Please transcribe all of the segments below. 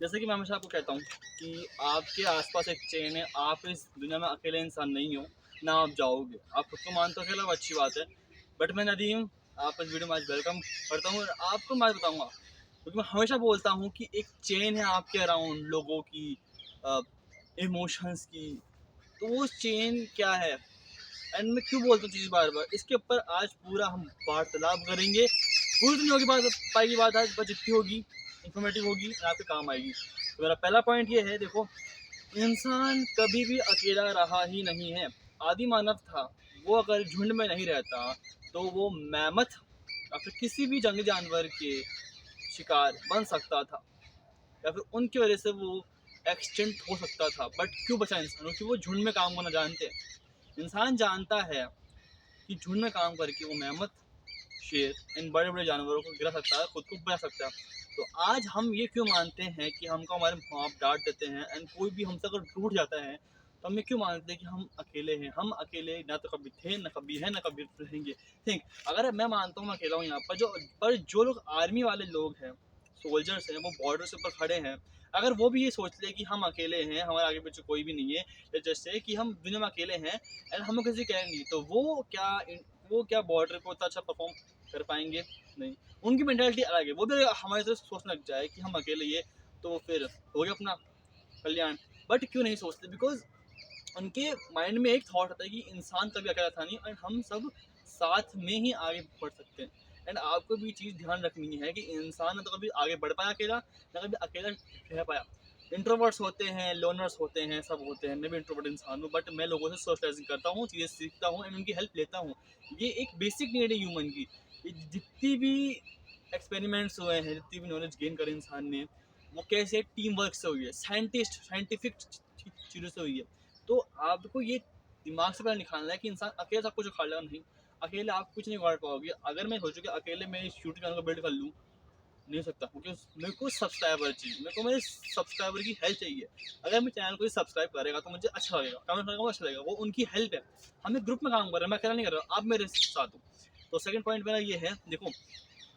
जैसे कि मैं हमेशा आपको कहता हूँ कि आपके आसपास एक चेन है, आप इस दुनिया में अकेले इंसान नहीं हो, ना आप जाओगे। आप खुद को मानते हो अकेला, वो अच्छी बात है। बट मैं नदीम, आप इस वीडियो में आज वेलकम करता हूँ और आपको मैं बताऊँगा, क्योंकि मैं हमेशा बोलता हूँ कि एक चेन है आपके अराउंड लोगों की, इमोशंस की। तो वो चेन क्या है एंड मैं क्यों बोलता हूँ चीज़ बार बार, इसके ऊपर आज पूरा हम वार्तालाप करेंगे। पूरी तो नहीं होगी बात, पाएगी बात आज, बस जितनी होगी इन्फॉर्मेटिव होगी और आपके काम आएगी। तो मेरा पहला पॉइंट ये है, देखो, इंसान कभी भी अकेला रहा ही नहीं है। आदि मानव था, वो अगर झुंड में नहीं रहता तो वो मैमथ या फिर किसी भी जंगली जानवर के शिकार बन सकता था, या फिर उनकी वजह से वो एक्सटेंट हो सकता था। बट क्यों बचा इंसान? क्योंकि वो झुंड में काम करना जानते हैं। इंसान जानता है कि झुंड में काम करके वो मेहमत, शेर, इन बड़े बड़े जानवरों को गिरा सकता है, खुद को बचा सकता है। तो आज हम ये क्यों मानते हैं कि हमको हमारे माँ बाप डांट देते हैं एंड कोई भी हमसे अगर टूट जाता है तो हम ये क्यों मानते हैं कि हम अकेले हैं? हम अकेले ना तो कभी थे, ना कभी हैं, ना कभी रहेंगे। थिंक, अगर मैं मानता हूँ मैं अकेला हूँ यहाँ पर, जो लोग आर्मी वाले लोग हैं, सोल्जर्स हैं, वो बॉर्डर से ऊपर खड़े हैं, अगर वो भी ये सोच ले कि हम अकेले हैं, हमारे आगे पीछे कोई भी नहीं है, या जैसे कि हम दुनिया में अकेले हैं एंड हमें किसी कह नहीं, तो वो क्या बॉर्डर को उतना अच्छा परफॉर्म कर पाएंगे? नहीं। उनकी मेंटालिटी अलग है। वो भी हमारे तरह सोचने लग जाए कि हम अकेले ये, तो फिर हो गया अपना कल्याण। बट क्यों नहीं सोचते? बिकॉज उनके माइंड में एक थॉट आता है कि इंसान कभी अकेला था नहीं एंड हम सब साथ में ही आगे बढ़ सकते हैं। एंड आपको भी चीज़ ध्यान रखनी है कि इंसान ना तो कभी आगे बढ़ पाया अकेला, ना कभी अकेला रह पाया। इंट्रोवर्ट्स होते हैं, लोनर्स होते हैं, सब होते हैं। मैं भी इंट्रोवर्ट इंसान हूँ, बट मैं लोगों से सोशलाइजिंग करता हूँ, चीज़ें सीखता हूँ एंड उनकी हेल्प लेता हूँ। ये एक बेसिक नीड है ह्यूमन की। जितनी भी एक्सपेरिमेंट्स हुए हैं, जितनी भी नॉलेज गेन करी इंसान ने, वो कैसे टीम वर्क से हुई है, साइंटिफिक चीज़ों से हुई है। तो आपको ये दिमाग से पहले निकालना है कि इंसान अकेले सब कुछ उखाड़ लेगा। नहीं, अकेले आप कुछ नहीं उखाड़ पाओगे। अगर मैं सोचूँ कि अकेले मैं इस यूट्यूब चैनल को बिल्ड कर लूँ, नहीं हो सकता, क्योंकि मेरे को सब्सक्राइबर चाहिए, मेरे को मेरे सब्सक्राइबर की हेल्प चाहिए। अगर मेरे चैनल को सब्सक्राइब करेगा तो मुझे अच्छा लगेगा, कमेंट करेगा वो अच्छा लगेगा, वो उनकी हेल्प है। हम एक ग्रुप में काम कर रहे हैं, मैं अकेला नहीं कर रहा, आप मेरे साथ हो। तो सेकंड पॉइंट मेरा ये है, देखो,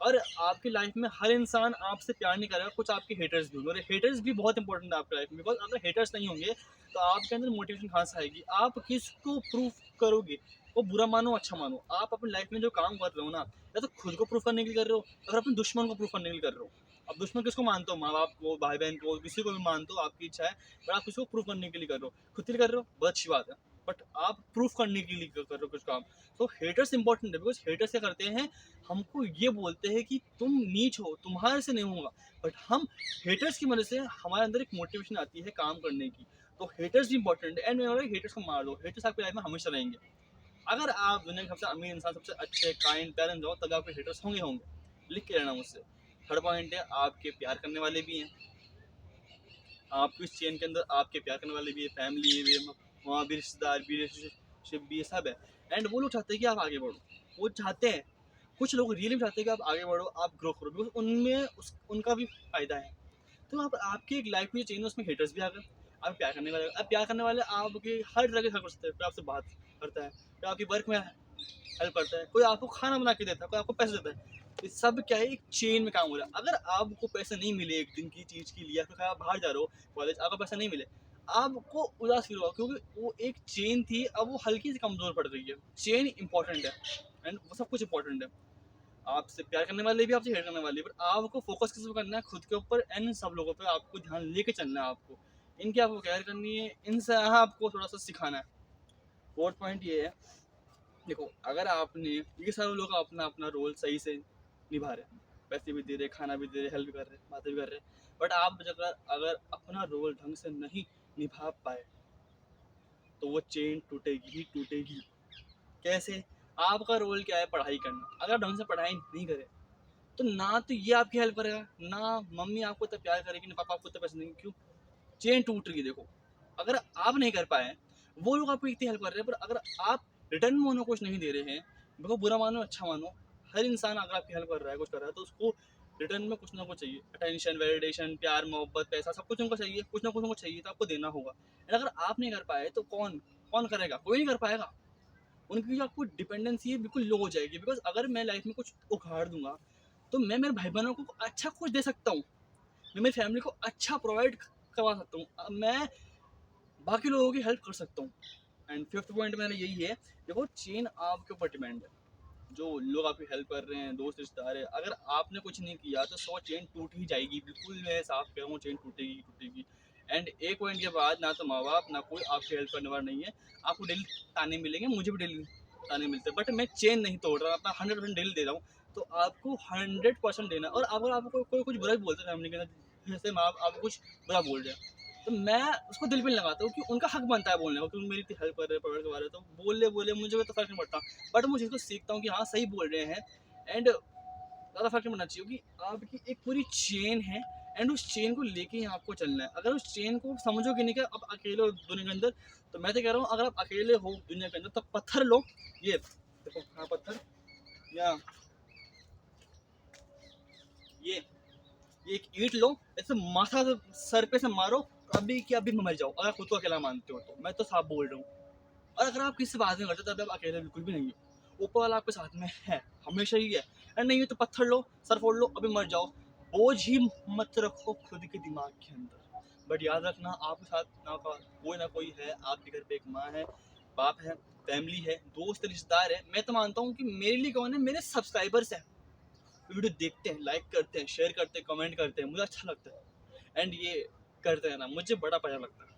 और आपकी लाइफ में हर इंसान आपसे प्यार नहीं करेगा, कुछ आपके हेटर्स भी होंगे, और हेटर्स भी बहुत इंपॉर्टेंट है आपकी लाइफ में। बिकॉज अगर हेटर्स नहीं होंगे तो आपके अंदर मोटिवेशन कहाँ से आएगी? आप किसको प्रूफ करोगे? वो बुरा मानो अच्छा मानो, आप अपनी लाइफ में जो काम कर रहे हो ना, या तो खुद को प्रूफ करने के लिए कर रहे हो, अगर अपने दुश्मन को प्रूफ करने के लिए कर रहे हो। अब दुश्मन किसको मानते हो? माँ बाप को, भाई बहन को, किसी को भी मानते हो, आपकी इच्छा है। बट आप किसी को प्रूफ करने के लिए कर रहे हो, खुद के लिए कर रहे हो, बहुत अच्छी बात है। बट आप प्रूफ करने के लिए कर रहे हो कुछ काम। तो हेटर्स इंपॉर्टेंट है, बिकॉज हेटर्स क्या करते हैं, हमको ये बोलते हैं कि तुम नीच हो, तुम्हारे से नहीं होगा। बट हम हेटर्स की वजह से हमारे अंदर एक मोटिवेशन आती है काम करने की। तो हेटर्स भी इंपॉर्टेंट है एंड हेटर्स को मार दो, हेटर्स आपकी लाइफ में हमेशा रहेंगे। अगर आप दुनिया के सबसे अमीर इंसान, सबसे अच्छे काइंड पेरेंट हो, तब आपके हेटर्स होंगे होंगे, लिख के रहना मुझसे। थर्ड पॉइंट है, आपके प्यार करने वाले भी हैं। आपकी इस चेन के अंदर आपके प्यार करने वाले भी है, फैमिली भी है, वहाँ भी रिश्तेदार भी, रिलेशनशिप भी, सब है। एंड वो लोग चाहते हैं कि आप आगे बढ़ो, वो चाहते हैं, कुछ लोग रियली चाहते हैं कि आप आगे बढ़ो, आप ग्रो करो, बिकॉज उनमें उनका भी फायदा है। तो आप आपकी एक लाइफ में चेंज है, उसमें हेटर्स भी आ गए। आप प्यार करने वाले, आप प्यार करने वाले आपके हर तरह के हेल्प कर सकते हैं। कोई आपसे बात करता है, कोई आपकी वर्क में हेल्प करता है, कोई आपको खाना बना के देता है, कोई आपको पैसे देता है। ये सब क्या है, एक चेन में काम हो रहा है। अगर आपको पैसे नहीं मिले एक दिन की चीज़ के लिए, फिर आप बाहर जा रहे हो कॉलेज, आपको पैसा नहीं मिले, आपको उदास फील होगा, क्योंकि वो एक चेन थी, अब वो हल्की सी कमजोर पड़ रही है। चेन इंपॉर्टेंट है एंड वो सब कुछ इंपॉर्टेंट है। आपसे प्यार करने वाले भी, आपसे हेट करने वाले भी, पर आपको फोकस किस पे करना है? खुद के ऊपर एंड सब लोगों पे आपको ध्यान लेके चलना है। आपको इनकी आपको केयर करनी है, इनसे आपको थोड़ा सा सिखाना है। फोर्थ पॉइंट ये है, देखो, अगर आपने, ये सारे लोग अपना अपना रोल सही से निभा रहे हैं, पैसे भी दे रहे, खाना भी दे रहे, हेल्प कर रहे, बातें भी कर रहे, बट आप अगर अपना रोल ढंग से नहीं निभा पाए तो वो चेन टूटेगी ही टूटेगी। कैसे? आपका रोल क्या है? पढ़ाई करना। अगर ढंग से पढ़ाई नहीं करे तो ना तो ये आपकी हेल्प करेगा, ना मम्मी आपको इतना प्यार करेगी, ना पापा आपको इतना पैसे देंगे। क्यों? चेन टूट रही है। देखो, अगर आप नहीं कर पाए, वो लोग आपको इतनी हेल्प कर रहे हैं, पर अगर आप रिटर्न में उन्हें कुछ नहीं दे रहे हैं, देखो, बुरा मानो अच्छा मानो, हर इंसान अगर आपकी हेल्प कर रहा है, कुछ कर रहा है, तो उसको रिटर्न में कुछ ना कुछ चाहिए। अटेंशन, वैलिडेशन, प्यार, मोहब्बत, पैसा, सब कुछ उनको चाहिए, कुछ ना कुछ उनको चाहिए, तो आपको देना होगा। एंड अगर आप नहीं कर पाए तो कौन कौन करेगा? कोई नहीं कर पाएगा। उनकी जो आपको डिपेंडेंसी है बिल्कुल लो हो जाएगी। बिकॉज अगर मैं लाइफ में कुछ उखाड़ दूंगा तो मैं मेरे भाई बहनों को अच्छा कुछ दे सकता हूँ, मैं मेरी फैमिली को अच्छा प्रोवाइड करवा सकता हूँ, मैं बाकी लोगों की हेल्प कर सकता हूँ। एंड फिफ्थ पॉइंट मेरा यही है, देखो चेन आपके ऊपर डिपेंड है। जो लोग आपकी हेल्प कर रहे हैं, दोस्त रिश्तेदार है, अगर आपने कुछ नहीं किया तो 100 चेन टूट ही जाएगी, बिल्कुल मैं साफ कह रहा हूँ, चेन टूटेगी टूटेगी। एंड एक पॉइंट के बाद ना तो माँ बाप ना कोई आपकी हेल्प करने वाला नहीं है। आपको डेली ताने मिलेंगे, मुझे भी डेली ताने मिलते हैं, बट मैं चेन नहीं तोड़ रहा, अपना 100% डेली दे रहा हूँ। तो आपको 100% देना। और अगर आपको कोई कुछ बुरा भी बोलता है फैमिली के अंदर, जैसे माँ बाप आपको कुछ बुरा बोल रहे हैं, तो मैं उसको दिल पे नहीं लगाता हूँ कि उनका हक बनता है बोलने का, क्योंकि मेरी इतनी हेल्प कर रहे हैं, प्रोवाइड करवा रहे हैं, तो बोले बोले मुझे तो फर्क नहीं पड़ता। बट मैं चीज़ को सीखता हूँ कि हाँ सही बोल रहे हैं। एंड ज़्यादा फर्क नहीं पड़ना चाहिए कि आपकी एक पूरी चेन है, एंड उस चेन को लेके ही आपको चलना है। अगर उस चेन को समझोगे नहीं कि आप अकेले हो दुनिया के अंदर, तो मैं तो कह रहा हूँ अगर आप अकेले हो दुनिया के अंदर तो पत्थर लो, ये देखो हाँ पत्थर, या ये ये एक ईंट लो, ऐसे माथा से सर पे से मारो, अभी कि अभी मर जाओ, अगर खुद को अकेला मानते हो तो। मैं तो साफ बोल रहा हूँ। और अगर आप किसी से बात नहीं करते तब आप अकेले बिल्कुल भी नहीं हो, ऊपर वाला आपके साथ में है, हमेशा ही है। अरे नहीं है तो पत्थर लो, सर फोड़ लो, अभी मर जाओ। बोझ ही मत रखो खुद के दिमाग के अंदर। बट याद रखना आपके साथ ना कोई ना कोई है, आपके घर पे एक माँ है, बाप है, फैमिली है, दोस्त रिश्तेदार है। मैं तो मानता हूँ कि मेरे लिए कौन है, मेरे सब्सक्राइबर्स हैं, वीडियो देखते हैं, लाइक करते हैं, शेयर करते हैं, कमेंट करते हैं, मुझे अच्छा लगता है। एंड ये करते हैं ना, मुझे बड़ा अच्छा लगता है।